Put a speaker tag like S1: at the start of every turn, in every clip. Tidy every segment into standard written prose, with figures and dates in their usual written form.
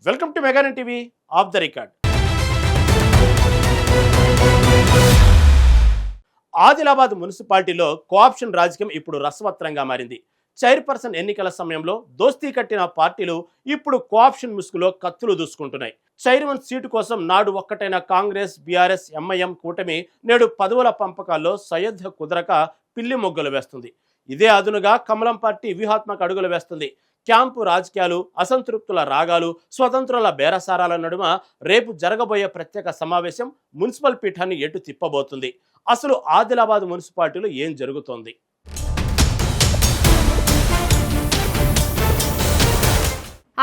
S1: Welcome to మెగానన్ TV off the record. Adilabad మున్సిపాలిటీలో cooption రాజకీయం ఇప్పుడు రసవత్రంగా మారింది. చైర్పర్సన్ ఎన్నికల సమయంలో దోస్తీ కట్టిన పార్టీలు ఇప్పుడు కోఆప్షన్ ముసుగులో కత్తులు దూసుకుంటున్నాయి. చైర్మన్ సీటు కోసం నాడు ఒక్కటైన కాంగ్రెస్, బీఆర్ఎస్, ఎంఐఎం కూటమి నేడు పదవుల పంపకాల్లో సయోధ్య కుదరక పిల్లి మొగ్గలు వేస్తుంది. ఇదే అదునుగా కమలం పార్టీ వ్యూహాత్మక అడుగులు వేస్తుంది. క్యాంపు రాజకీయాలు, అసంతృప్తుల రాగాలు, స్వతంత్రుల బేరసారాల నడుమ రేపు జరగబోయే ప్రత్యేక సమావేశం మున్సిపల్ పీఠాన్ని ఎటు తిప్పబోతుంది. అసలు ఆదిలాబాద్ మున్సిపాలిటీలో ఏం జరుగుతోంది?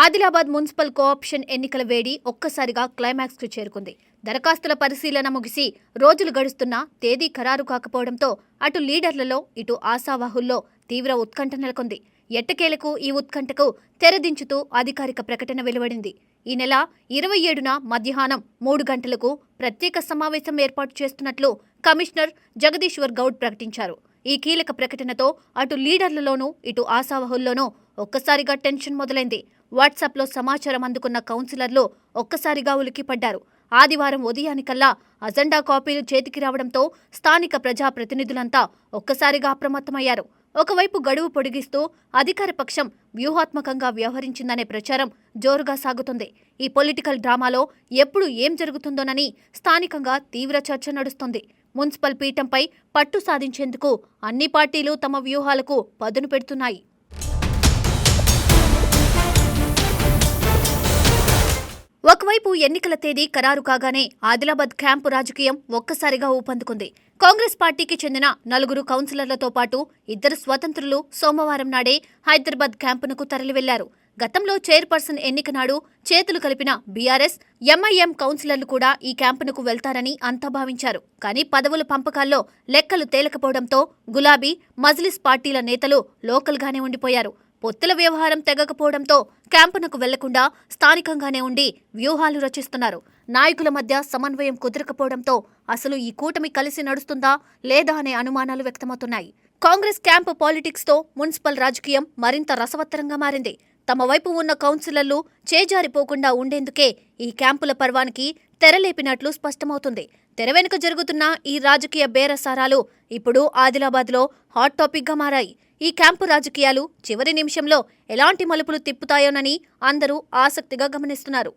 S2: ఆదిలాబాద్ మున్సిపల్ కోఆప్షన్ ఎన్నికల వేడి ఒక్కసారిగా క్లైమాక్స్కు చేరుకుంది. దరఖాస్తుల పరిశీలన ముగిసి రోజులు గడుస్తున్నా తేదీ ఖరారు కాకపోవడంతో అటు లీడర్లలో ఇటు ఆశావాహుల్లో తీవ్ర ఉత్కంఠ నెలకొంది. ఎట్టకేలకు ఈ ఉత్కంఠకు తెరదించుతూ అధికారిక ప్రకటన వెలువడింది. ఈ నెల 27న మధ్యాహ్నం 3 గంటలకు ప్రత్యేక సమావేశం ఏర్పాటు చేస్తున్నట్లు కమిషనర్ జగదీశ్వర్ గౌడ్ ప్రకటించారు. ఈ కీలక ప్రకటనతో అటు లీడర్లలోనూ ఇటు ఆశావహుల్లోనూ ఒక్కసారిగా టెన్షన్ మొదలైంది. వాట్సాప్లో సమాచారం అందుకున్న కౌన్సిలర్లు ఒక్కసారిగా ఉలిక్కిపడ్డారు. ఆదివారం ఉదయానికల్లా అజెండా కాపీలు చేతికి రావడంతో స్థానిక ప్రజాప్రతినిధులంతా ఒక్కసారిగా అప్రమత్తమయ్యారు. ఒకవైపు గడువు పొడిగిస్తూ అధికార పక్షం వ్యూహాత్మకంగా వ్యవహరించిందనే ప్రచారం జోరుగా సాగుతుంది. ఈ పొలిటికల్ డ్రామాలో ఎప్పుడు ఏం జరుగుతుందోనని స్థానికంగా తీవ్ర చర్చ నడుస్తుంది. మున్సిపల్ పీఠంపై పట్టు సాధించేందుకు అన్ని పార్టీలు తమ వ్యూహాలకు పదును పెడుతున్నాయి. ఒకవైపు ఎన్నికల తేదీ ఖరారు కాగానే ఆదిలాబాద్ క్యాంపు రాజకీయం ఒక్కసారిగా ఊపందుకుంది. కాంగ్రెస్ పార్టీకి చెందిన 4 కౌన్సిలర్లతో పాటు 2 స్వతంత్రులు సోమవారం నాడే హైదరాబాద్ క్యాంపునకు తరలివెళ్లారు. గతంలో చైర్పర్సన్ ఎన్నిక నాడు చేతులు కలిపిన బీఆర్ఎస్, ఎంఐఎం కౌన్సిలర్లు కూడా ఈ క్యాంపునకు వెళ్తారని అంతా భావించారు. కానీ పదవుల పంపకాల్లో లెక్కలు తేలకపోవడంతో గులాబీ, మజ్లిస్ పార్టీల నేతలు లోకల్గానే ఉండిపోయారు. పొత్తుల వ్యవహారం తెగకపోవడంతో క్యాంపునకు వెళ్లకుండా స్థానికంగానే ఉండి వ్యూహాలు రచిస్తున్నారు. నాయకుల మధ్య సమన్వయం కుదరకపోవడంతో అసలు ఈ కూటమి కలిసి నడుస్తుందా లేదా అనే అనుమానాలు వ్యక్తమవుతున్నాయి. కాంగ్రెస్ క్యాంపు పాలిటిక్స్తో మున్సిపల్ రాజకీయం మరింత రసవత్తరంగా మారింది. తమ వైపు ఉన్న కౌన్సిలర్లు చేజారిపోకుండా ఉండేందుకే ఈ క్యాంపుల పర్వానికి తెరలేపినట్లు స్పష్టమవుతుంది. తెర వెనుక జరుగుతున్న ఈ రాజకీయ బేరసారాలు ఇప్పుడు ఆదిలాబాద్లో హాట్ టాపిక్గా మారాయి. ఈ క్యాంపు రాజకీయాలు చివరి నిమిషంలో ఎలాంటి మలుపులు తిప్పుతాయోనని అందరూ ఆసక్తిగా గమనిస్తున్నారు.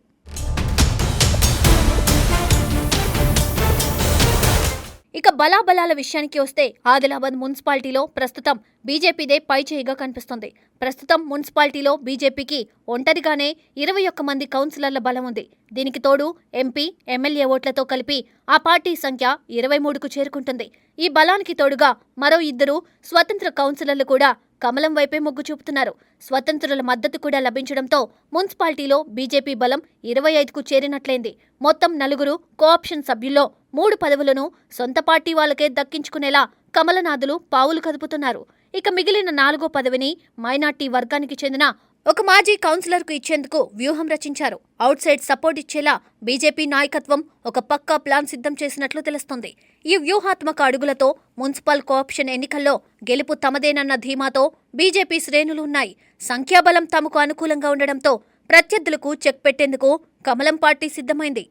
S2: ఇక బలాబలాల విషయానికి వస్తే ఆదిలాబాద్ మున్సిపాలిటీలో ప్రస్తుతం బీజేపీదే పైచేయిగా కనిపిస్తుంది. ప్రస్తుతం మున్సిపాలిటీలో బీజేపీకి ఒంటరిగానే 21 మంది కౌన్సిలర్ల బలం ఉంది. దీనికి తోడు ఎంపీ, ఎమ్మెల్యే ఓట్లతో కలిపి ఆ పార్టీ సంఖ్య 23కు చేరుకుంటుంది. ఈ బలానికి తోడుగా మరో 2 స్వతంత్ర కౌన్సిలర్లు కూడా కమలం వైపే మొగ్గు చూపుతున్నారు. స్వతంత్రుల మద్దతు కూడా లభించడంతో మున్సిపాలిటీలో బీజేపీ బలం 25కు చేరినట్లయింది. మొత్తం 4 కోఆప్షన్ సభ్యుల్లో 3 పదవులను సొంత పార్టీ వాళ్ళకే దక్కించుకునేలా కమలనాథులు పావులు కదుపుతున్నారు. ఇక మిగిలిన 4వ పదవిని మైనార్టీ వర్గానికి చెందిన ఒక మాజీ కౌన్సిలర్కు ఇచ్చేందుకు వ్యూహం రచించారు. అవుట్ సైడ్ సపోర్ట్ ఇచ్చేలా బీజేపీ నాయకత్వం ఒక పక్కా ప్లాన్ సిద్ధం చేసినట్లు తెలుస్తోంది. ఈ వ్యూహాత్మక అడుగులతో మున్సిపల్ కోఆప్షన్ ఎన్నికల్లో గెలుపు తమదేనన్న ధీమాతో బీజేపీ శ్రేణులు ఉన్నాయి. సంఖ్యాబలం తమకు అనుకూలంగా ఉండడంతో ప్రత్యర్థులకు చెక్ పెట్టేందుకు కమలం పార్టీ సిద్ధమైంది.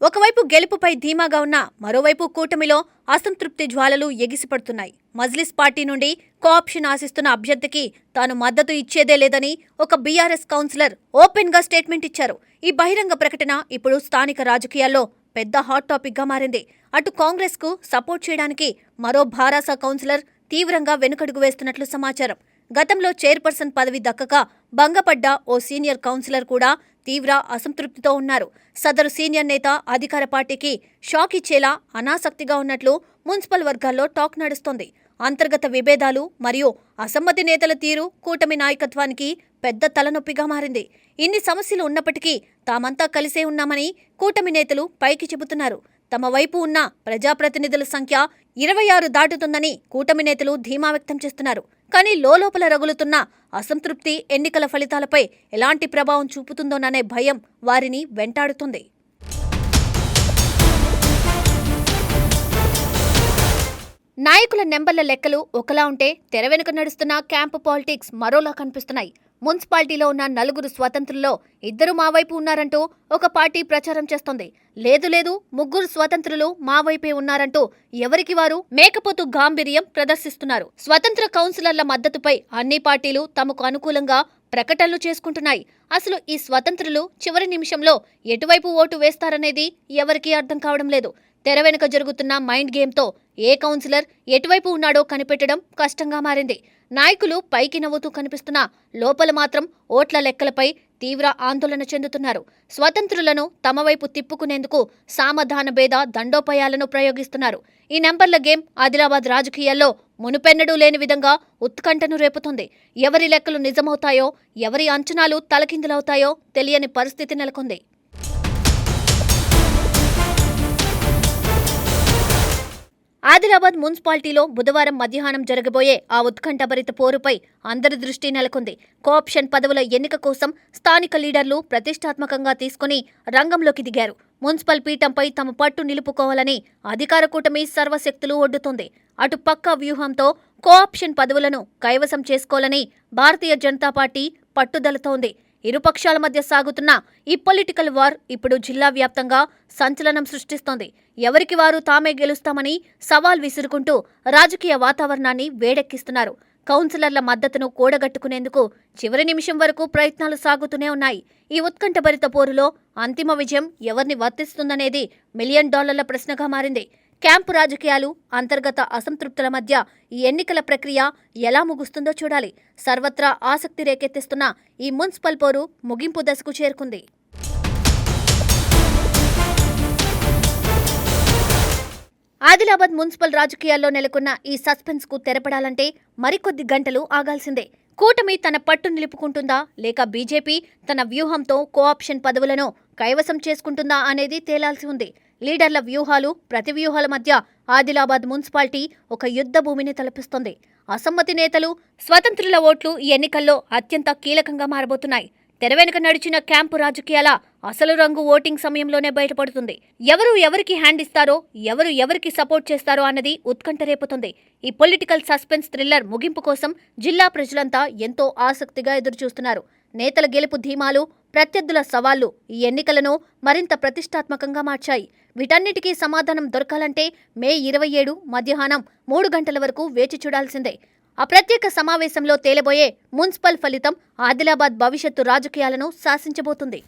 S2: ఒకవైపు గెలుపుపై ధీమాగా ఉన్న మరోవైపు కూటమిలో అసంతృప్తి జ్వాలలు ఎగిసిపడుతున్నాయి. మజ్లిస్ పార్టీ నుండి కోఆప్షన్ ఆశిస్తున్న అభ్యర్థికి తాను మద్దతు ఇచ్చేదే లేదని ఒక బీఆర్ఎస్ కౌన్సిలర్ ఓపెన్గా స్టేట్మెంట్ ఇచ్చారు. ఈ బహిరంగ ప్రకటన ఇప్పుడు స్థానిక రాజకీయాల్లో పెద్ద హాట్ టాపిక్గా మారింది. అటు కాంగ్రెస్కు సపోర్ట్ చేయడానికి మరో భారాస కౌన్సిలర్ తీవ్రంగా వెనుకడుగు వేస్తున్నట్లు సమాచారం. గతంలో చైర్పర్సన్ పదవి దక్కక భంగపడ్డ ఓ సీనియర్ కౌన్సిలర్ కూడా తీవ్ర అసంతృప్తితో ఉన్నారు. సదరు సీనియర్ నేత అధికార పార్టీకి షాక్ ఇచ్చేలా అనాసక్తిగా ఉన్నట్లు మున్సిపల్ వర్గాల్లో టాక్ నడుస్తోంది. అంతర్గత విభేదాలు మరియు అసమ్మతి నేతల తీరు కూటమి నాయకత్వానికి పెద్ద తలనొప్పిగా మారింది. ఇన్ని సమస్యలు ఉన్నప్పటికీ తామంతా కలిసే ఉన్నామని కూటమి నేతలు పైకి చెబుతున్నారు. తమ వైపు ఉన్న ప్రజాప్రతినిధుల సంఖ్య 26 దాటుతుందని కూటమి నేతలు ధీమా వ్యక్తం చేస్తున్నారు. కానీ లోలోపల రగులుతున్న అసంతృప్తి ఎన్నికల ఫలితాలపై ఎలాంటి ప్రభావం చూపుతుందోననే భయం వారిని వెంటాడుతుంది. నాయకుల నెంబర్ల లెక్కలు ఒకలా ఉంటే తెర వెనుక నడుస్తున్న క్యాంపు పాలిటిక్స్ మరోలా కనిపిస్తున్నాయి. మున్సిపాలిటీలో ఉన్న 4 స్వతంత్రుల్లో 2 మా వైపు ఉన్నారంటూ ఒక పార్టీ ప్రచారం చేస్తోంది. లేదు 3 స్వతంత్రులు మా వైపే ఉన్నారంటూ ఎవరికి వారు మేకపోతు గాంభీర్యం ప్రదర్శిస్తున్నారు. స్వతంత్ర కౌన్సిలర్ల మద్దతుపై అన్ని పార్టీలు తమకు అనుకూలంగా ప్రకటనలు చేసుకుంటున్నాయి. అసలు ఈ స్వతంత్రులు చివరి నిమిషంలో ఎటువైపు ఓటు వేస్తారనేది ఎవరికీ అర్థం కావడం లేదు. తెర వెనుక జరుగుతున్న మైండ్ గేమ్తో ఏ కౌన్సిలర్ ఎటువైపు ఉన్నాడో కనిపెట్టడం కష్టంగా మారింది. నాయకులు పైకి నవ్వుతూ కనిపిస్తున్నా లోపల మాత్రం ఓట్ల లెక్కలపై తీవ్ర ఆందోళన చెందుతున్నారు. స్వతంత్రులను తమ వైపు తిప్పుకునేందుకు సామధాన భేద దండోపాయాలను ప్రయోగిస్తున్నారు. ఈ నెంబర్ల గేమ్ ఆదిలాబాద్ రాజకీయాల్లో మునుపెన్నడూ లేని విధంగా ఉత్కంఠను రేపుతుంది. ఎవరి లెక్కలు నిజమవుతాయో, ఎవరి అంచనాలు తలకిందులవుతాయో తెలియని పరిస్థితి నెలకొంది. ఆదిలాబాద్ మున్సిపాలిటీలో బుధవారం మధ్యాహ్నం జరగబోయే ఆ ఉత్కంఠభరిత పోరుపై అందరి దృష్టి నెలకొంది. కోఆప్షన్ పదవుల ఎన్నిక కోసం స్థానిక లీడర్లు ప్రతిష్టాత్మకంగా తీసుకుని రంగంలోకి దిగారు. మున్సిపల్ పీఠంపై తమ పట్టు నిలుపుకోవాలని అధికార కూటమి సర్వశక్తులు ఒడ్డుతోంది. అటు పక్కా వ్యూహంతో కోఆప్షన్ పదవులను కైవసం చేసుకోవాలని భారతీయ జనతా పార్టీ పట్టుదలతో ఉంది. ఇరుపక్షాల మధ్య సాగుతున్న ఈ పొలిటికల్ వార్ ఇప్పుడు జిల్లా వ్యాప్తంగా సంచలనం సృష్టిస్తోంది. ఎవరికి వారు తామే గెలుస్తామని సవాల్ విసురుకుంటూ రాజకీయ వాతావరణాన్ని వేడెక్కిస్తున్నారు. కౌన్సిలర్ల మద్దతును కూడగట్టుకునేందుకు చివరి నిమిషం వరకు ప్రయత్నాలు సాగుతూనే ఉన్నాయి. ఈ ఉత్కంఠభరిత పోరులో అంతిమ విజయం ఎవరిని వర్తిస్తుందనేది $1 మిలియన్ ప్రశ్నగా మారింది. క్యాంపు రాజకీయాలు, అంతర్గత అసంతృప్తుల మధ్య ఈ ఎన్నికల ప్రక్రియ ఎలా ముగుస్తుందో చూడాలి. సర్వత్రా ఆసక్తి రేకెత్తిస్తున్న ఈ మున్సిపల్ పోరు ముగింపు దశకు చేరుకుంది. ఆదిలాబాద్ మున్సిపల్ రాజకీయాల్లో నెలకొన్న ఈ సస్పెన్స్ కు తెరపడాలంటే మరికొద్ది గంటలు ఆగాల్సిందే. కూటమి తన పట్టు నిలుపుకుంటుందా, లేక బీజేపీ తన వ్యూహంతో కోఆప్షన్ పదవులను కైవసం చేసుకుంటుందా అనేది తేలాల్సి ఉంది. లీడర్ల వ్యూహాలు, ప్రతి వ్యూహాల మధ్య ఆదిలాబాద్ మున్సిపాలిటీ ఒక యుద్ధ భూమిని తలపిస్తోంది. అసమ్మతి నేతలు, స్వతంత్రుల ఓట్లు ఈ ఎన్నికల్లో అత్యంత కీలకంగా మారబోతున్నాయి. తెర వెనుక నడిచిన క్యాంపు రాజకీయాల అసలు రంగు ఓటింగ్ సమయంలోనే బయటపడుతుంది. ఎవరు ఎవరికి హ్యాండ్ ఇస్తారో, ఎవరు ఎవరికి సపోర్ట్ చేస్తారో అన్నది ఉత్కంఠ రేపుతుంది. ఈ పొలిటికల్ సస్పెన్స్ థ్రిల్లర్ ముగింపు కోసం జిల్లా ప్రజలంతా ఎంతో ఆసక్తిగా ఎదురుచూస్తున్నారు. నేతల గెలుపు ధీమాలు, ప్రత్యర్థుల సవాళ్లు ఈ ఎన్నికలను మరింత ప్రతిష్టాత్మకంగా మార్చాయి. వీటన్నిటికీ సమాధానం దొరకాలంటే మే 27 మధ్యాహ్నం 3 గంటల వరకు వేచి చూడాల్సిందే. ఆ ప్రత్యేక సమావేశంలో తేలబోయే మున్సిపల్ ఫలితం ఆదిలాబాద్ భవిష్యత్తు రాజకీయాలను శాసించబోతుంది.